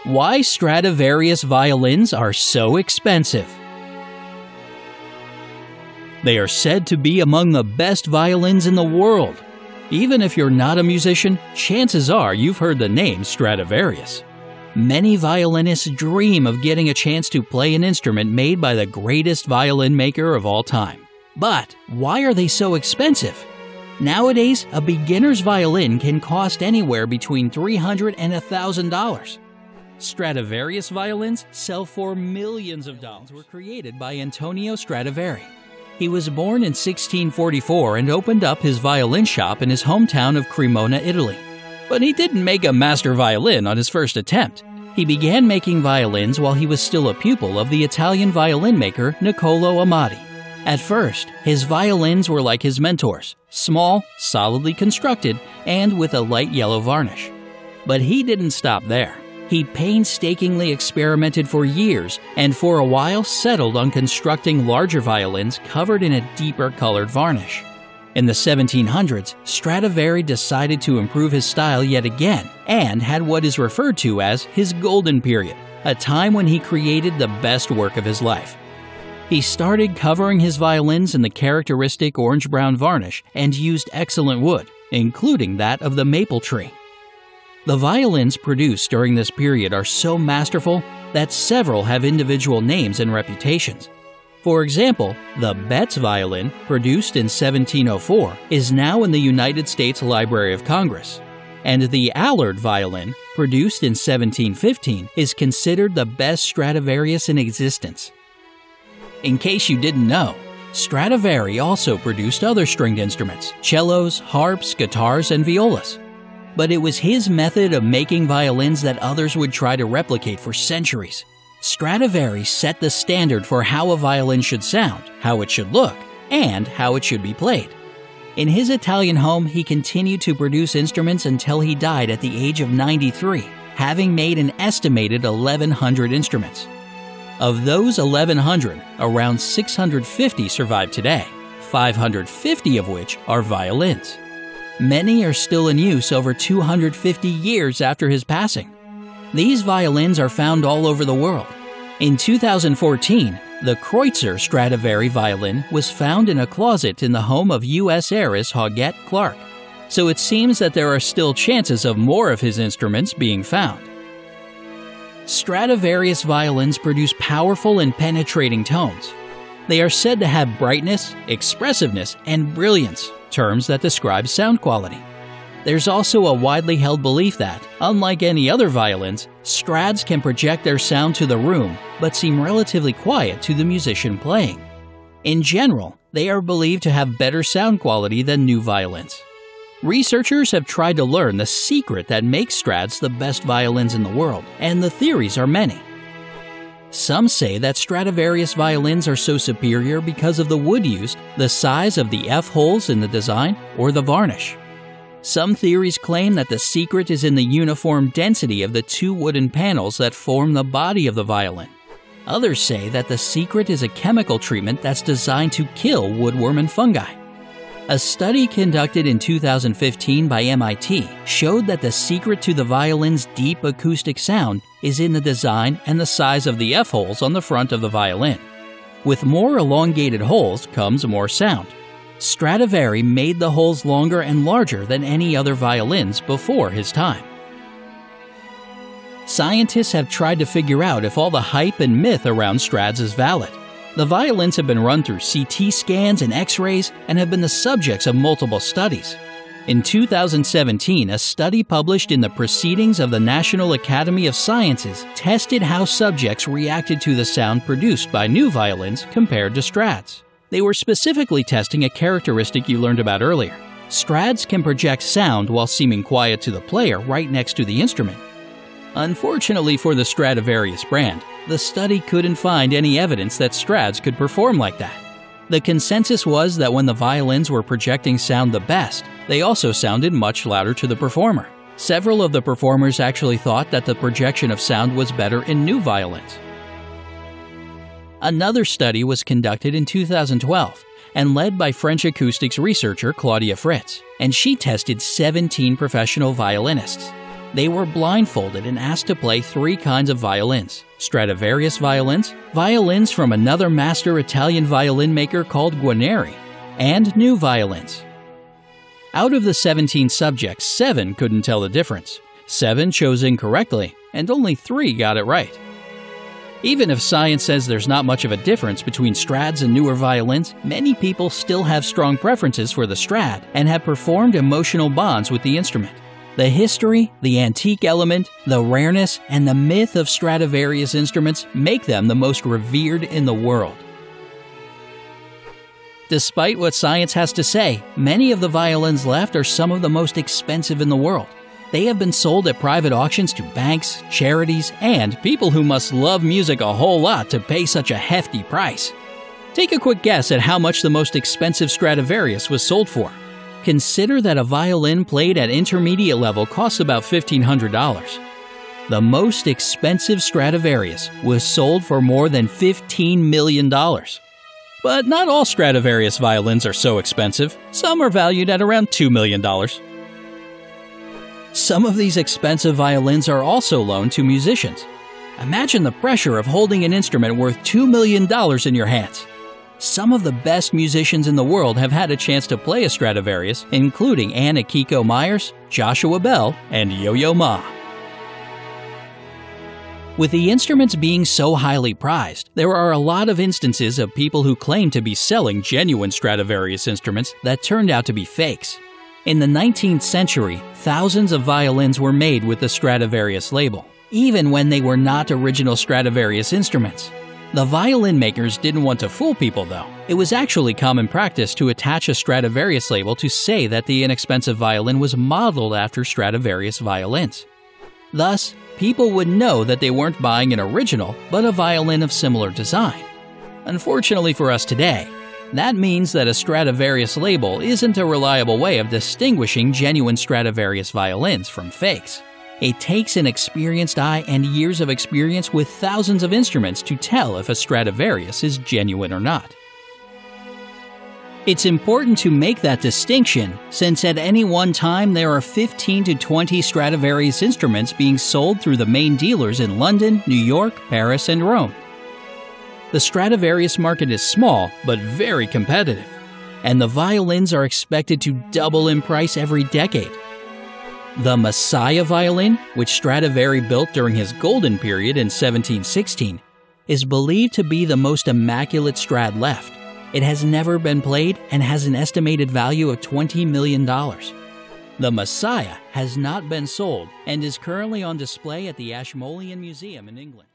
Why Stradivarius violins are so expensive. They are said to be among the best violins in the world. Even if you're not a musician, chances are you've heard the name Stradivarius. Many violinists dream of getting a chance to play an instrument made by the greatest violin maker of all time. But why are they so expensive? Nowadays, a beginner's violin can cost anywhere between $300 and $1,000. Stradivarius violins sell for millions of dollars. Were created by Antonio Stradivari. He was born in 1644 and opened up his violin shop in his hometown of Cremona, Italy. But he didn't make a master violin on his first attempt. He began making violins while he was still a pupil of the Italian violin maker Niccolò Amati. At first, his violins were like his mentors, small, solidly constructed, and with a light yellow varnish. But he didn't stop there. He painstakingly experimented for years and for a while settled on constructing larger violins covered in a deeper colored varnish. In the 1700s, Stradivari decided to improve his style yet again and had what is referred to as his golden period, a time when he created the best work of his life. He started covering his violins in the characteristic orange-brown varnish and used excellent wood, including that of the maple tree. The violins produced during this period are so masterful that several have individual names and reputations. For example, the Betz violin, produced in 1704, is now in the United States Library of Congress, and the Allard violin, produced in 1715, is considered the best Stradivarius in existence. In case you didn't know, Stradivari also produced other stringed instruments, cellos, harps, guitars, and violas. But it was his method of making violins that others would try to replicate for centuries. Stradivari set the standard for how a violin should sound, how it should look, and how it should be played. In his Italian home, he continued to produce instruments until he died at the age of 93, having made an estimated 1,100 instruments. Of those 1,100, around 650 survive today, 550 of which are violins. Many are still in use over 250 years after his passing. These violins are found all over the world. In 2014, the Kreutzer Stradivari violin was found in a closet in the home of U.S. heiress Hoggett Clark, so it seems that there are still chances of more of his instruments being found. Stradivarius violins produce powerful and penetrating tones. They are said to have brightness, expressiveness, and brilliance, terms that describe sound quality. There's also a widely held belief that, unlike any other violins, Strads can project their sound to the room but seem relatively quiet to the musician playing. In general, they are believed to have better sound quality than new violins. Researchers have tried to learn the secret that makes Strads the best violins in the world, and the theories are many. Some say that Stradivarius violins are so superior because of the wood used, the size of the F-holes in the design, or the varnish. Some theories claim that the secret is in the uniform density of the two wooden panels that form the body of the violin. Others say that the secret is a chemical treatment that's designed to kill woodworm and fungi. A study conducted in 2015 by MIT showed that the secret to the violin's deep acoustic sound is in the design and the size of the F-holes on the front of the violin. With more elongated holes comes more sound. Stradivari made the holes longer and larger than any other violins before his time. Scientists have tried to figure out if all the hype and myth around Strads is valid. The violins have been run through CT scans and X-rays and have been the subjects of multiple studies. In 2017, a study published in the Proceedings of the National Academy of Sciences tested how subjects reacted to the sound produced by new violins compared to Strads. They were specifically testing a characteristic you learned about earlier. Strads can project sound while seeming quiet to the player right next to the instrument. Unfortunately for the Stradivarius brand, the study couldn't find any evidence that Strads could perform like that. The consensus was that when the violins were projecting sound the best, they also sounded much louder to the performer. Several of the performers actually thought that the projection of sound was better in new violins. Another study was conducted in 2012 and led by French acoustics researcher Claudia Fritz, and she tested 17 professional violinists. They were blindfolded and asked to play 3 kinds of violins: Stradivarius violins, violins from another master Italian violin maker called Guarneri, and new violins. Out of the 17 subjects, 7 couldn't tell the difference. 7 chose incorrectly, and only 3 got it right. Even if science says there's not much of a difference between Strads and newer violins, many people still have strong preferences for the Strad and have performed emotional bonds with the instrument. The history, the antique element, the rareness, and the myth of Stradivarius instruments make them the most revered in the world. Despite what science has to say, many of the violins left are some of the most expensive in the world. They have been sold at private auctions to banks, charities, and people who must love music a whole lot to pay such a hefty price. Take a quick guess at how much the most expensive Stradivarius was sold for. Consider that a violin played at intermediate level costs about $1,500. The most expensive Stradivarius was sold for more than $15 million. But not all Stradivarius violins are so expensive. Some are valued at around $2 million. Some of these expensive violins are also loaned to musicians. Imagine the pressure of holding an instrument worth $2 million in your hands. Some of the best musicians in the world have had a chance to play a Stradivarius, including Anna Kiko Myers, Joshua Bell, and Yo-Yo Ma. With the instruments being so highly prized, there are a lot of instances of people who claim to be selling genuine Stradivarius instruments that turned out to be fakes. In the 19th century, thousands of violins were made with the Stradivarius label, even when they were not original Stradivarius instruments. The violin makers didn't want to fool people, though. It was actually common practice to attach a Stradivarius label to say that the inexpensive violin was modeled after Stradivarius violins. Thus, people would know that they weren't buying an original, but a violin of similar design. Unfortunately for us today, that means that a Stradivarius label isn't a reliable way of distinguishing genuine Stradivarius violins from fakes. It takes an experienced eye and years of experience with thousands of instruments to tell if a Stradivarius is genuine or not. It's important to make that distinction, since at any one time there are 15 to 20 Stradivarius instruments being sold through the main dealers in London, New York, Paris, and Rome. The Stradivarius market is small, but very competitive, and the violins are expected to double in price every decade. The Messiah violin, which Stradivari built during his golden period in 1716, is believed to be the most immaculate Strad left. It has never been played and has an estimated value of $20 million. The Messiah has not been sold and is currently on display at the Ashmolean Museum in England.